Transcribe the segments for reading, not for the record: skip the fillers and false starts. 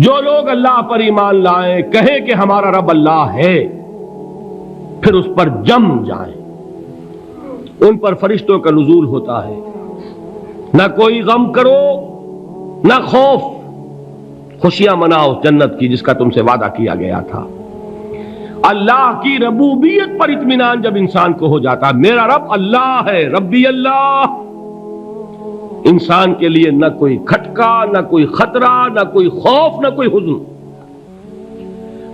جو لوگ اللہ پر ایمان لائیں، کہیں کہ ہمارا رب اللہ ہے، پھر اس پر جم جائیں، ان پر فرشتوں کا نزول ہوتا ہے۔ نہ کوئی غم کرو نہ خوف، خوشیاں مناؤ جنت کی جس کا تم سے وعدہ کیا گیا تھا۔ اللہ کی ربوبیت پر اطمینان جب انسان کو ہو جاتا، میرا رب اللہ ہے، ربی اللہ، انسان کے لیے نہ کوئی کھٹکا، نہ کوئی خطرہ، نہ کوئی خوف، نہ کوئی حزن۔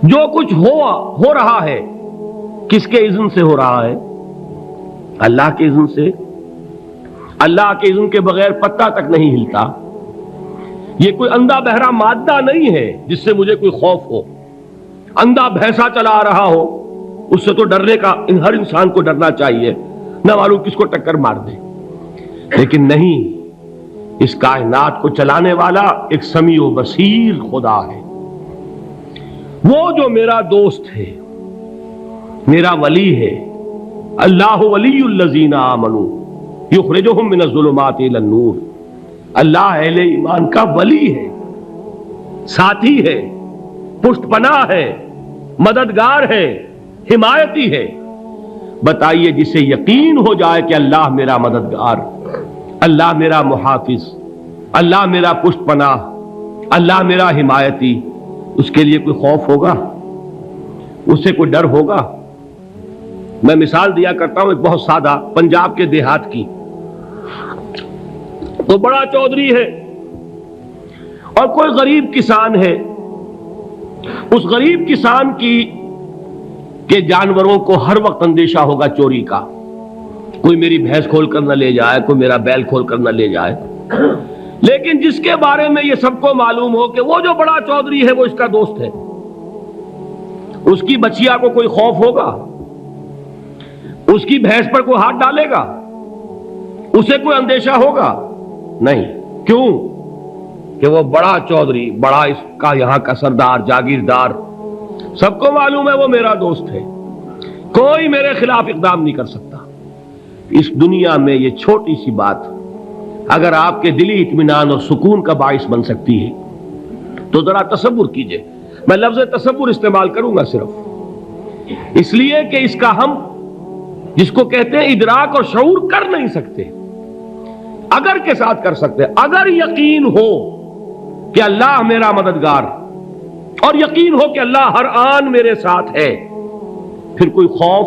جو کچھ ہو رہا ہے کس کے اذن سے ہو رہا ہے؟ اللہ کے اذن سے۔ اللہ کے اذن کے بغیر پتہ تک نہیں ہلتا۔ یہ کوئی اندھا بہرا مادہ نہیں ہے جس سے مجھے کوئی خوف ہو۔ اندھا بھینسا چلا آ رہا ہو، اس سے تو ڈرنے کا ہر انسان کو ڈرنا چاہیے، نہ معلوم کس کو ٹکر مار دے۔ لیکن نہیں، اس کائنات کو چلانے والا ایک سمیع و بصیر خدا ہے، وہ جو میرا دوست ہے، میرا ولی ہے۔ اللہ ولی الذین آمنوا یخرجہم من الظلمات الی النور۔ اللہ اہل ایمان کا ولی ہے، ساتھی ہے، پشت پناہ ہے، مددگار ہے، حمایتی ہے۔ بتائیے جسے یقین ہو جائے کہ اللہ میرا مددگار، اللہ میرا محافظ، اللہ میرا پشت پناہ، اللہ میرا حمایتی، اس کے لیے کوئی خوف ہوگا؟ اس سے کوئی ڈر ہوگا؟ میں مثال دیا کرتا ہوں ایک بہت سادہ، پنجاب کے دیہات کی۔ تو بڑا چودھری ہے اور کوئی غریب کسان ہے۔ اس غریب کسان کے جانوروں کو ہر وقت اندیشہ ہوگا چوری کا، کوئی میری بھینس کھول کر نہ لے جائے، کوئی میرا بیل کھول کر نہ لے جائے۔ لیکن جس کے بارے میں یہ سب کو معلوم ہو کہ وہ جو بڑا چودھری ہے وہ اس کا دوست ہے، اس کی بچیا کو کوئی خوف ہوگا؟ اس کی بھینس پر کوئی ہاتھ ڈالے گا؟ اسے کوئی اندیشہ ہوگا؟ نہیں۔ کیوں؟ کہ وہ بڑا چودھری، بڑا اس کا یہاں کا سردار، جاگیردار، سب کو معلوم ہے وہ میرا دوست ہے، کوئی میرے خلاف اقدام نہیں کر سکتا۔ اس دنیا میں یہ چھوٹی سی بات اگر آپ کے دلی اطمینان اور سکون کا باعث بن سکتی ہے تو ذرا تصور کیجئے۔ میں لفظ تصور استعمال کروں گا صرف اس لیے کہ اس کا ہم جس کو کہتے ہیں ادراک اور شعور کر نہیں سکتے، اگر کے ساتھ کر سکتے۔ اگر یقین ہو کہ اللہ میرا مددگار اور یقین ہو کہ اللہ ہر آن میرے ساتھ ہے، پھر کوئی خوف؟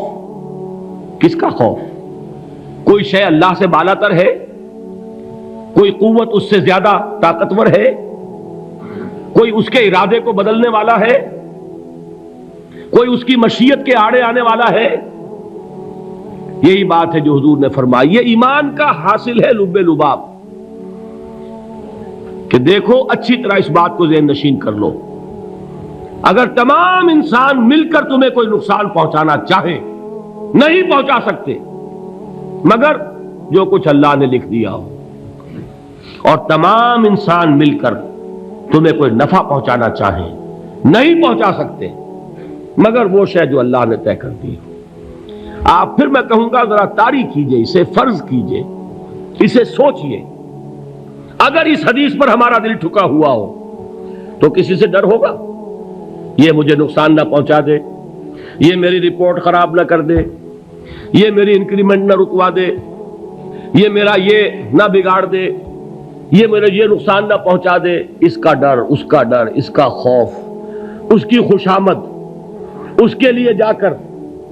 کس کا خوف؟ کوئی شے اللہ سے بالاتر ہے؟ کوئی قوت اس سے زیادہ طاقتور ہے؟ کوئی اس کے ارادے کو بدلنے والا ہے؟ کوئی اس کی مشیت کے آڑے آنے والا ہے؟ یہی بات ہے جو حضور نے فرمائی، یہ ایمان کا حاصل ہے لب لباب، کہ دیکھو اچھی طرح اس بات کو ذہن نشین کر لو، اگر تمام انسان مل کر تمہیں کوئی نقصان پہنچانا چاہے نہیں پہنچا سکتے، مگر جو کچھ اللہ نے لکھ دیا ہو، اور تمام انسان مل کر تمہیں کوئی نفع پہنچانا چاہیں نہیں پہنچا سکتے، مگر وہ شے جو اللہ نے طے کر دی ہو۔ آپ پھر میں کہوں گا ذرا طاری کیجئے، اسے فرض کیجئے، اسے سوچئے۔ اگر اس حدیث پر ہمارا دل ٹھکا ہوا ہو تو کسی سے ڈر ہوگا؟ یہ مجھے نقصان نہ پہنچا دے، یہ میری رپورٹ خراب نہ کر دے، یہ میری انکریمنٹ نہ رکوا دے، یہ میرا یہ نہ بگاڑ دے، یہ میرا یہ نقصان نہ پہنچا دے۔ اس کا ڈر، اس کا ڈر، اس کا خوف، اس کی خوشامد، اس کے لیے جا کر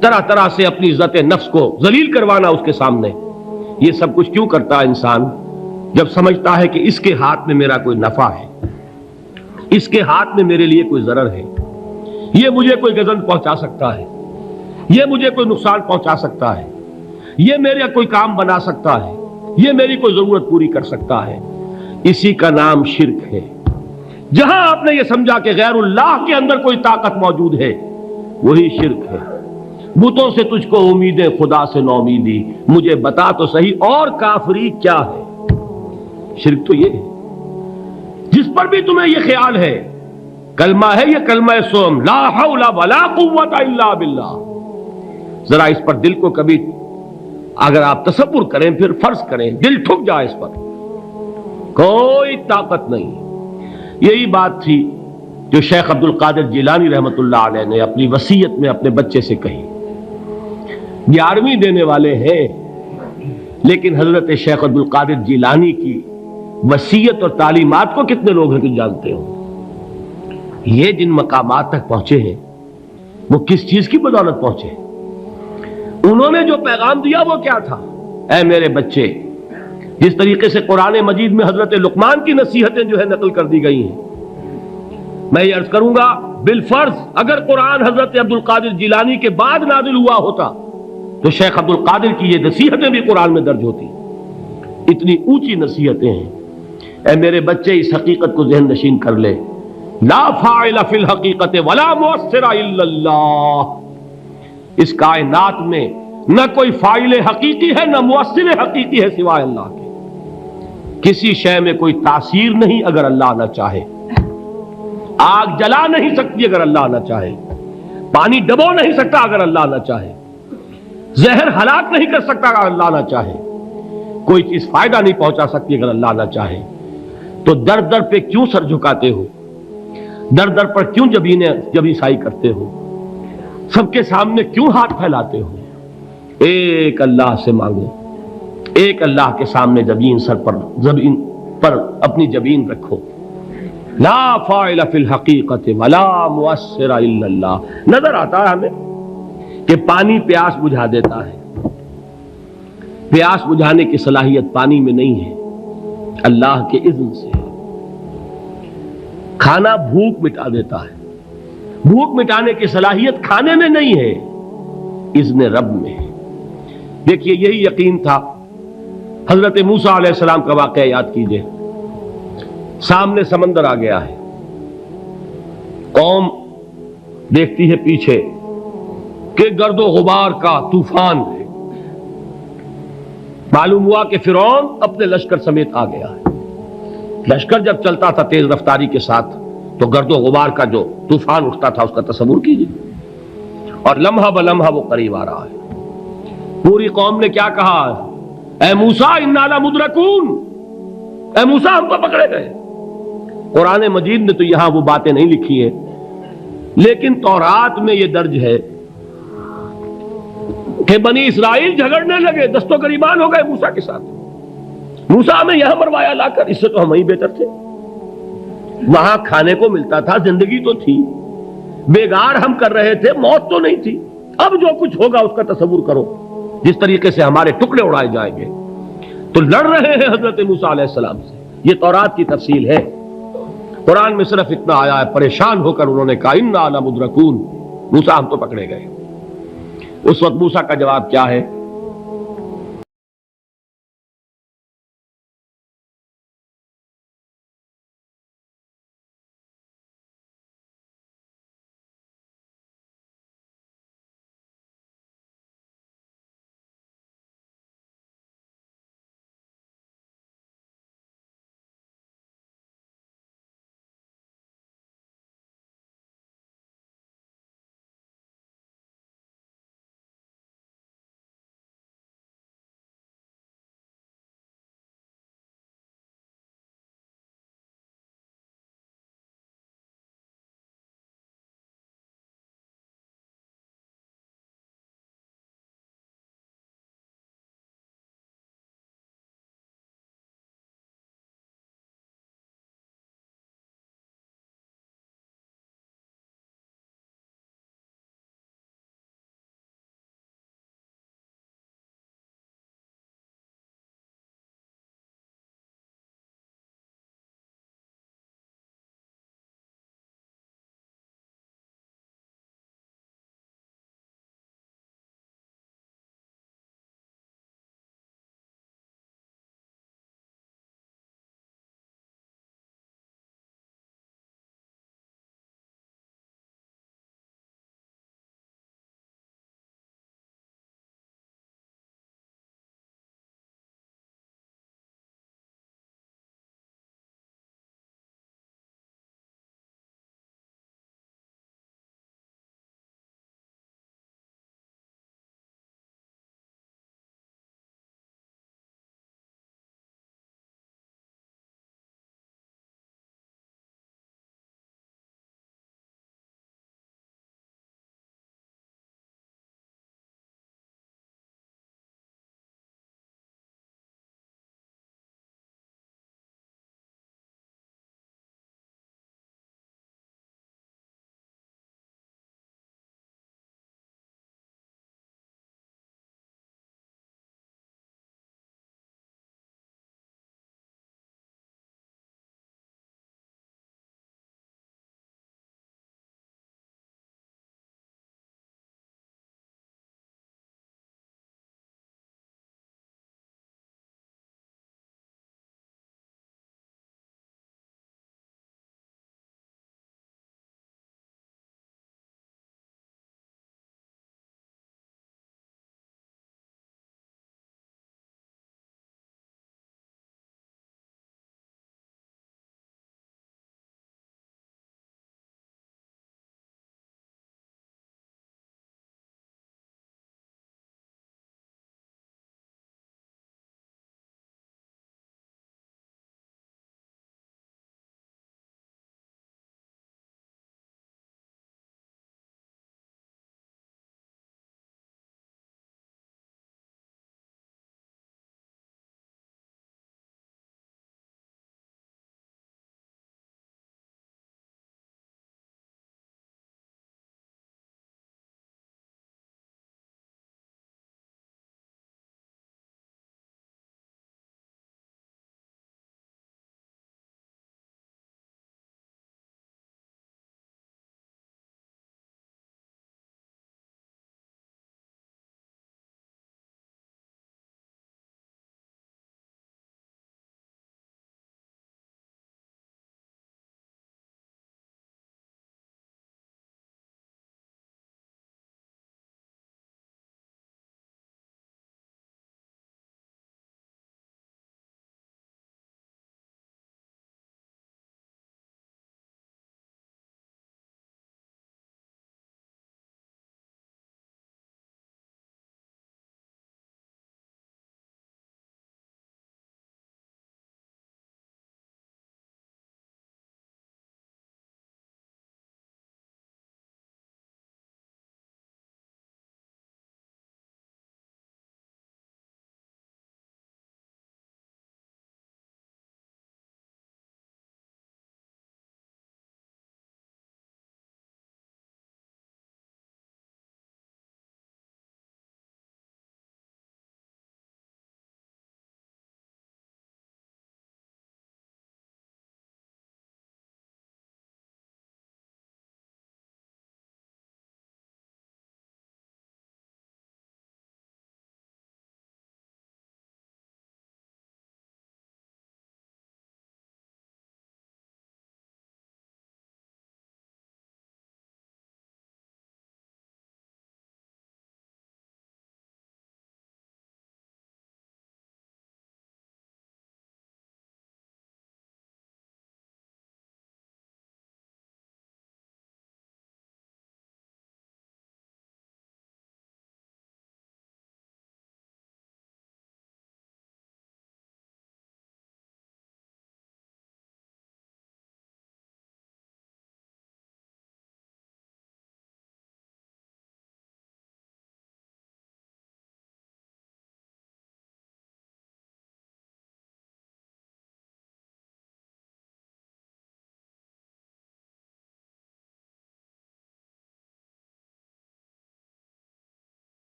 طرح طرح سے اپنی عزت نفس کو ذلیل کروانا اس کے سامنے، یہ سب کچھ کیوں کرتا ہے انسان؟ جب سمجھتا ہے کہ اس کے ہاتھ میں میرا کوئی نفع ہے، اس کے ہاتھ میں میرے لیے کوئی ضرر ہے، یہ مجھے کوئی گزن پہنچا سکتا ہے، یہ مجھے کوئی نقصان پہنچا سکتا ہے، یہ میرا کوئی کام بنا سکتا ہے، یہ میری کوئی ضرورت پوری کر سکتا ہے، اسی کا نام شرک ہے۔ جہاں آپ نے یہ سمجھا کہ غیر اللہ کے اندر کوئی طاقت موجود ہے، وہی شرک ہے۔ بتوں سے تجھ کو امیدیں، خدا سے نومیدی، مجھے بتا تو صحیح اور کافری کیا ہے؟ شرک تو یہ ہے۔ جس پر بھی تمہیں یہ خیال ہے، کلمہ ہے یہ کلمہ سوم، لا حول ولا قوت الا باللہ، ذرا اس پر دل کو کبھی اگر آپ تصور کریں، پھر فرض کریں، دل ٹھک جائے اس پر، کوئی طاقت نہیں۔ یہی بات تھی جو شیخ عبد القادر جیلانی رحمۃ اللہ علیہ نے اپنی وصیت میں اپنے بچے سے کہی. 11ویں دینے والے ہیں، لیکن حضرت شیخ عبد القادر جیلانی کی وصیت اور تعلیمات کو کتنے لوگ ہیں کہ جانتے ہو؟ یہ جن مقامات تک پہنچے ہیں وہ کس چیز کی بدولت پہنچے؟ انہوں نے جو پیغام دیا وہ کیا تھا؟ اے میرے بچے، جس طریقے سے قرآن مجید میں حضرت لقمان کی نصیحتیں جو ہے نقل کر دی گئی ہیں، میں یہ عرض کروں گا بالفرض اگر قرآن حضرت عبد القادر جیلانی کے بعد نازل ہوا ہوتا تو شیخ عبد القادر کی یہ نصیحتیں بھی قرآن میں درج ہوتی. اتنی اونچی نصیحتیں ہیں. اے میرے بچے، اس حقیقت کو ذہن نشین کر لے، لا فاعل فی الحقیقت ولا مؤثر الا اللہ. اس کائنات میں نہ کوئی فاعل حقیقی ہے نہ مؤثر حقیقی ہے سوائے اللہ کے. کسی شے میں کوئی تاثیر نہیں اگر اللہ نہ چاہے. آگ جلا نہیں سکتی اگر اللہ نہ چاہے. پانی ڈبو نہیں سکتا اگر اللہ نہ چاہے. زہر ہلاک نہیں کر سکتا اگر اللہ نہ چاہے. کوئی چیز فائدہ نہیں پہنچا سکتی اگر اللہ نہ چاہے. تو در در پہ کیوں سر جھکاتے ہو؟ در در پر کیوں جبیں سائی کرتے ہو؟ سب کے سامنے کیوں ہاتھ پھیلاتے ہو؟ ایک اللہ سے مانگو، ایک اللہ کے سامنے زمین پر اپنی جبین رکھو. لا فاعل فی الحقیقت ولا مؤثر الا اللہ. نظر آتا ہے ہمیں کہ پانی پیاس بجھا دیتا ہے. پیاس بجھانے کی صلاحیت پانی میں نہیں ہے، اللہ کے اذن سے. کھانا بھوک مٹا دیتا ہے، بھوک مٹانے کی صلاحیت کھانے میں نہیں ہے، اذن رب میں ہے. دیکھیے یہی یقین تھا. حضرت موسیٰ علیہ السلام کا واقعہ یاد کیجئے. سامنے سمندر آ گیا ہے، قوم دیکھتی ہے پیچھے کہ گرد و غبار کا طوفان ہے. معلوم ہوا کہ فرعون اپنے لشکر سمیت آ گیا ہے. لشکر جب چلتا تھا تیز رفتاری کے ساتھ تو گرد و غبار کا جو طوفان اٹھتا تھا اس کا تصور کیجیے. اور لمحہ بلمحہ وہ قریب آ رہا ہے. پوری قوم نے کیا کہا؟ اے موسیٰ انا لمدرکون، اے موسیٰ ہم تو پکڑے گئے. قرآن مجید نے تو یہاں وہ باتیں نہیں لکھی ہیں، لیکن تورات میں یہ درج ہے کہ بنی اسرائیل جھگڑنے لگے، دست و گریبان ہو گئے موسیٰ کے ساتھ. موسیٰ ہمیں یہاں مروایا لا کر، اس سے تو ہم ہی بہتر تھے. وہاں کھانے کو ملتا تھا، زندگی تو تھی، بیگار ہم کر رہے تھے، موت تو نہیں تھی. اب جو کچھ ہوگا اس کا تصور کرو، جس طریقے سے ہمارے ٹکڑے اڑائے جائیں گے. تو لڑ رہے ہیں حضرت موسیٰ علیہ السلام سے. یہ تورات کی تفصیل ہے. قرآن میں صرف اتنا آیا ہے، پریشان ہو کر انہوں نے کہا انا لمدرکون، موسیٰ ہم تو پکڑے گئے. اس وقت موسیٰ کا جواب کیا ہے؟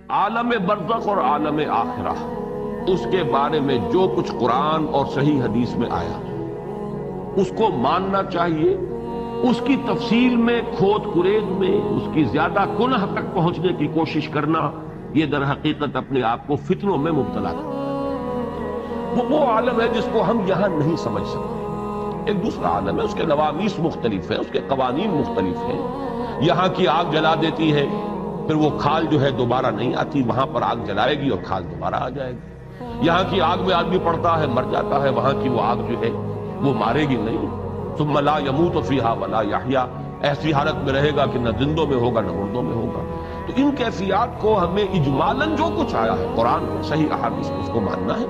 عالم برزخ اور عالم آخرہ، اس کے بارے میں جو کچھ قرآن اور صحیح حدیث میں آیا اس کو ماننا چاہیے. اس کی تفصیل میں کھود کرید میں اس کی زیادہ کنہ تک پہنچنے کی کوشش کرنا، یہ در حقیقت اپنے آپ کو فتنوں میں مبتلا کرنا. وہ عالم ہے جس کو ہم یہاں نہیں سمجھ سکتے. ایک دوسرا عالم ہے، اس کے نوامیس مختلف ہیں، اس کے قوانین مختلف ہیں. یہاں کی آگ جلا دیتی ہے، پھر وہ کھال جو ہے دوبارہ نہیں آتی، وہاں پر آگ جلائے گی اور کھال دوبارہ آ جائے گی. یہاں کی آگ میں آدمی پڑتا ہے مر جاتا ہے، وہاں کی وہ آگ جو ہے وہ مارے گی نہیں. ثم لا يموت فيها ولا يحيا، ایسی حالت میں رہے گا کہ نہ زندوں میں ہوگا نہ مردوں میں ہوگا. تو ان کیفیات کو ہمیں اجمالاً جو کچھ آیا ہے قرآن میں صحیح احادیث میں اس کو ماننا ہے.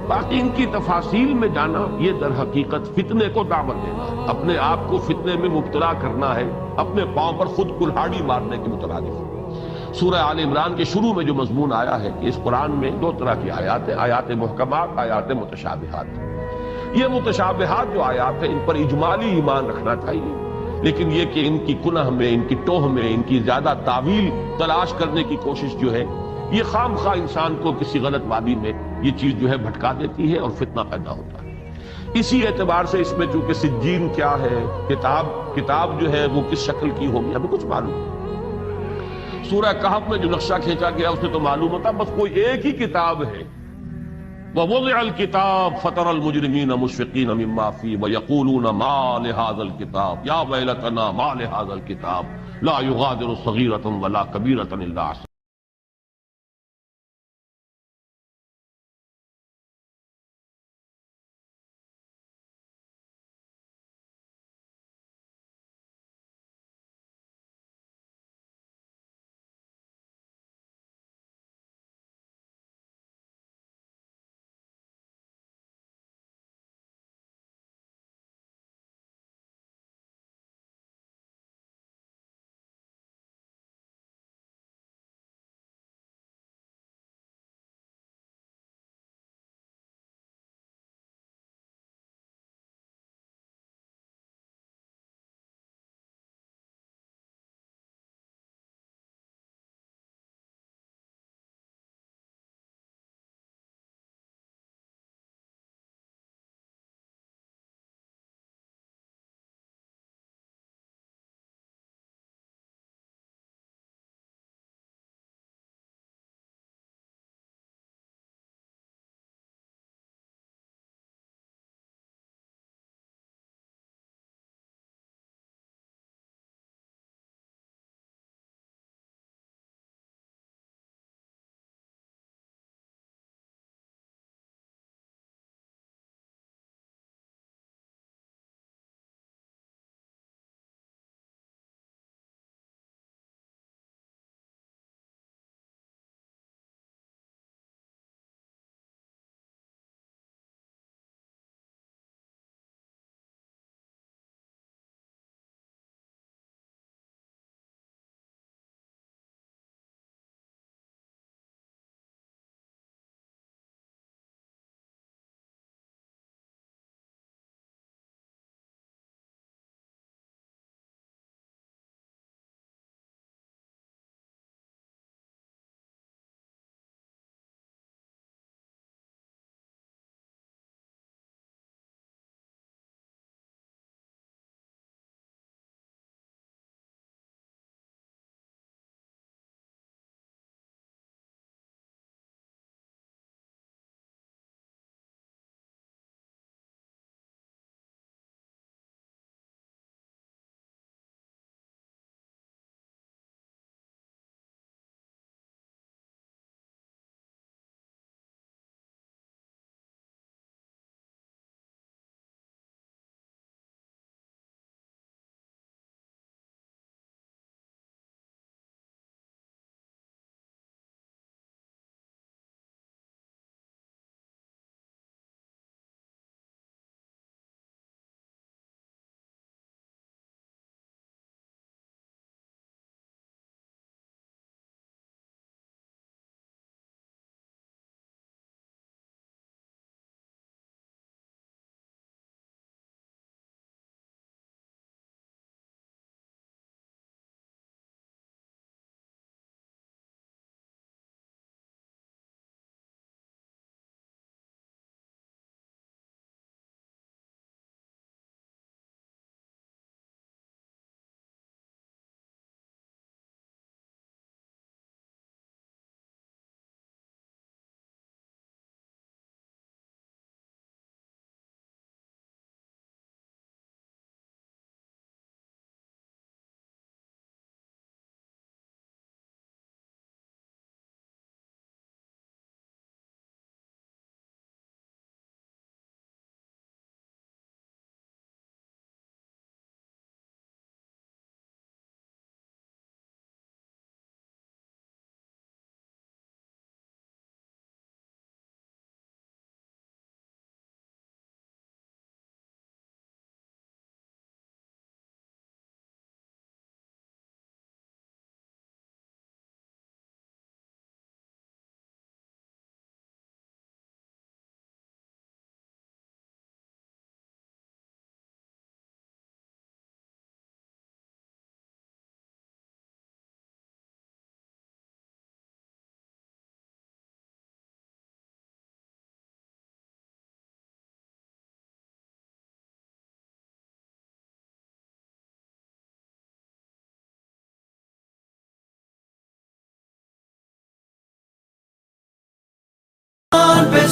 باقی ان کی تفاصیل میں جانا یہ در حقیقت فتنے کو دعوت دینا ہے، اپنے آپ کو فتنے میں مبتلا کرنا ہے، اپنے پاؤں پر خود کلہاڑی مارنے کے مترادف ہے. سورہ آل عمران کے شروع میں جو مضمون آیا ہے کہ اس قرآن میں دو طرح کی آیات ہیں، آیات محکمات، آیات متشابہات. یہ متشابہات جو آیات ہیں ان پر اجمالی ایمان رکھنا چاہیے، لیکن یہ کہ ان کی کنہ میں، ان کی ٹوہ میں، ان کی زیادہ تعویل تلاش کرنے کی کوشش جو ہے یہ خام خواہ انسان کو کسی غلط وادی میں یہ چیز جو ہے بھٹکا دیتی ہے اور فتنہ پیدا ہوتا ہے. اسی اعتبار سے اس میں چونکہ سجین کیا ہے، کتاب جو ہے وہ کس شکل کی ہوگی ہمیں کچھ معلوم نہیں. سورہ کہف میں جو نقشہ کھینچا گیا اس سے تو معلوم ہوتا بس کوئی ایک ہی کتاب ہے. وَوُضِعَ الْكِتَابُ فَتَرَى الْمُجْرِمِينَ مُشْفِقِينَ مِمَّا فِيهِ وَيَقُولُونَ مَا لِهَذَا الْكِتَابِ يَا وَيْلَتَنَا مَا لِهَذَا الْكِتَابِ لَا يُغَادِرُ صَغِيرَةً وَلَا كَبِيرَةً إِلَّا أَحْصَاهَا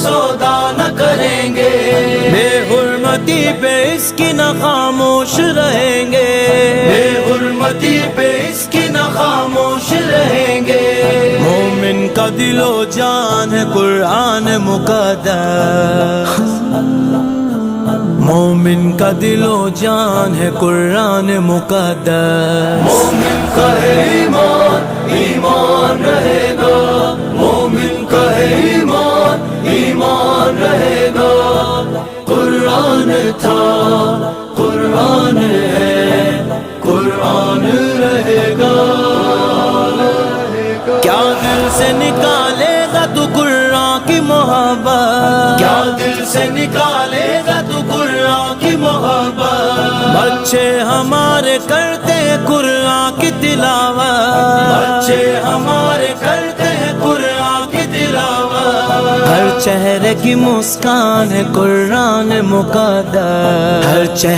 سودا نہ کریں گے، بے حرمتی پہ اس کی نہ خاموش رہیں گے، بے حرمتی پہ اس کی نہ خاموش رہیں گے۔ مومن کا دل و جان ہے قرآن مقدس، مومن کا دل و جان ہے قرآن مقدس۔ مومن کا ہے ایمان، ایمان رہے گا، مومن کا ہے ایمان، ایمان رہے گا۔ قرآن تھا، قرآن ہے، قرآن رہے گا۔ کیا دل سے نکالے گا تو قرآن کی محبت، کیا دل سے نکالے گا تو قرآن کی محبت۔ بچے ہمارے کرتے ہیں قرآن کی تلاوت، بچے ہمارے کرتے ہیں قرآن کی تلاوت۔ ہر چہرے کی مسکان ہے قرآن مقدس، ہر چہرے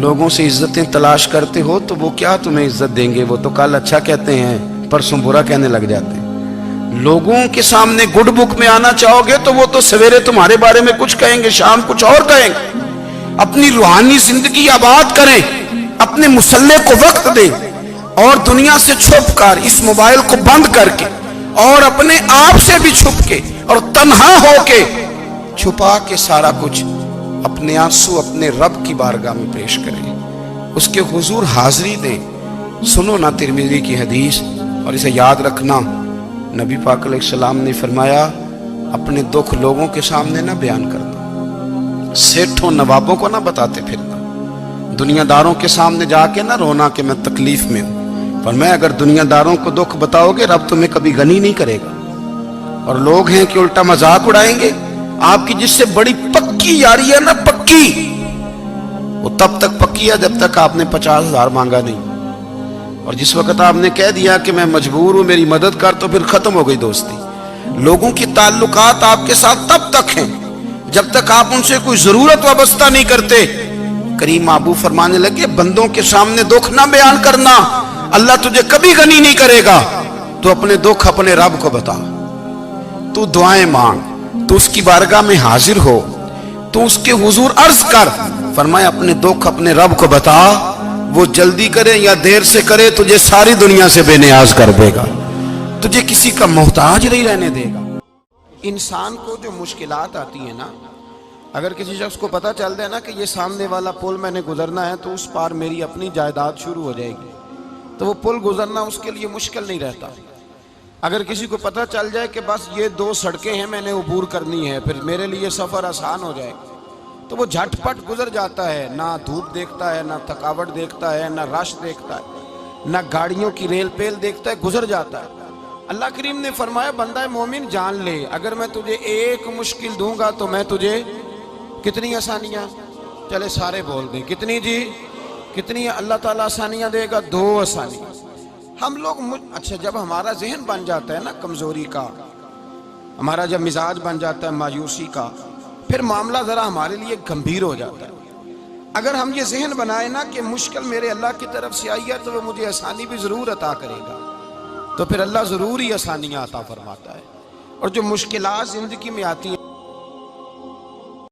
لوگوں سے عزتیں تلاش کرتے ہو تو وہ کیا تمہیں عزت دیں گے؟ وہ تو کل اچھا کہتے ہیں، پرسوں برا کہنے لگ جاتے ہیں۔ لوگوں کے سامنے گڈ بک میں آنا چاہو گے تو وہ تو سویرے تمہارے بارے میں کچھ کہیں گے، شام کچھ اور کہیں گے۔ اپنی روحانی زندگی آباد کریں، اپنے مسلح کو وقت دیں، اور دنیا سے چھپ کر اس موبائل کو بند کر کے اور اپنے آپ سے بھی چھپ کے اور تنہا ہو کے چھپا کے سارا کچھ اپنے آنسو اپنے رب کی بارگاہ میں پیش کریں، اس کے حضور حاضری دیں۔ سنو نا ترمذی کی حدیث، اور اسے یاد رکھنا، نبی پاک علیہ السلام نے فرمایا اپنے دکھ لوگوں کے سامنے نہ بیان کرنا، سیٹھوں نوابوں کو نہ بتاتے پھرنا، دنیا داروں کے سامنے جا کے نہ رونا کہ میں تکلیف میں ہوں۔ فرمایا اگر دنیا داروں کو دکھ بتاؤ گے رب تمہیں کبھی غنی نہیں کرے گا، اور لوگ ہیں کہ الٹا مذاق اڑائیں گے۔ آپ کی جس سے بڑی پکی یاری ہے نا، پکی، وہ تب تک پکی ہے جب تک آپ نے 50,000 مانگا نہیں، اور جس وقت آپ نے کہہ دیا کہ میں مجبور ہوں میری مدد کر، تو پھر ختم ہو گئی دوستی۔ لوگوں کی تعلقات آپ کے ساتھ تب تک ہیں جب تک آپ ان سے کوئی ضرورت وابستہ نہیں کرتے۔ کریم ابو فرمانے لگے بندوں کے سامنے دکھ نہ بیان کرنا، اللہ تجھے کبھی غنی نہیں کرے گا۔ تو اپنے دکھ اپنے رب کو بتا، تو دعائیں مانگ، تو اس کی بارگاہ میں حاضر ہو، تو اس کے حضور عرض کر۔ فرمایا اپنے دکھ اپنے رب کو بتا، وہ جلدی کرے یا دیر سے کرے تجھے ساری دنیا سے بے نیاز کر دے گا، تجھے کسی کا محتاج نہیں رہنے دے گا۔ انسان کو جو مشکلات آتی ہیں نا، اگر کسی شخص کو پتہ چل جائے نا کہ یہ سامنے والا پل میں نے گزرنا ہے تو اس پار میری اپنی جائیداد شروع ہو جائے گی، تو وہ پل گزرنا اس کے لیے مشکل نہیں رہتا۔ اگر کسی کو پتہ چل جائے کہ بس یہ 2 سڑکیں ہیں میں نے عبور کرنی ہے، پھر میرے لیے سفر آسان ہو جائے گا، تو وہ جھٹ پٹ گزر جاتا ہے، نہ دھوپ دیکھتا ہے، نہ تھکاوٹ دیکھتا ہے، نہ رش دیکھتا ہے، نہ گاڑیوں کی ریل پیل دیکھتا ہے، گزر جاتا ہے۔ اللہ کریم نے فرمایا بندہ مومن جان لے، اگر میں تجھے ایک مشکل دوں گا تو میں تجھے کتنی آسانیاں، چلے سارے بول دیں کتنی جی، کتنی اللہ تعالیٰ آسانیاں دے گا؟ 2 آسانیاں۔ ہم لوگ اچھا جب ہمارا ذہن بن جاتا ہے نا کمزوری کا، ہمارا جب مزاج بن جاتا ہے مایوسی کا، پھر معاملہ ذرا ہمارے لیے گمبھیر ہو جاتا ہے۔ اگر ہم یہ ذہن بنائیں نا کہ مشکل میرے اللہ کی طرف سے آئی ہے تو وہ مجھے آسانی بھی ضرور عطا کرے گا، تو پھر اللہ ضرور ہی آسانیاں عطا فرماتا ہے۔ اور جو مشکلات زندگی میں آتی ہیں